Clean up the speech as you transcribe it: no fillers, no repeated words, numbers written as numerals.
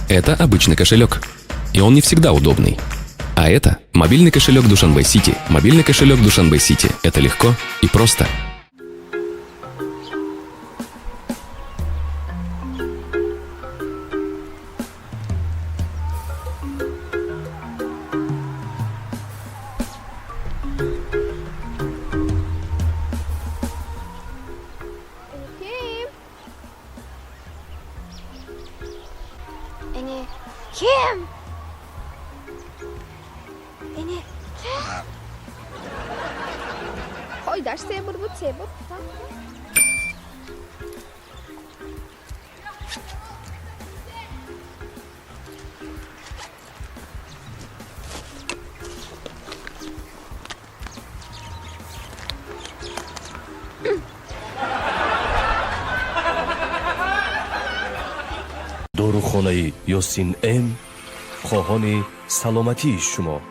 Это обычный кошелек, и он не всегда удобный. А это мобильный кошелек Душанбе Сити. Мобильный кошелек Душанбе Сити – это легко и просто. Ene kim? Ene kim? Hoy ders sebur bu sebur. داروخانه یاسین ام خواهان سلامتی شما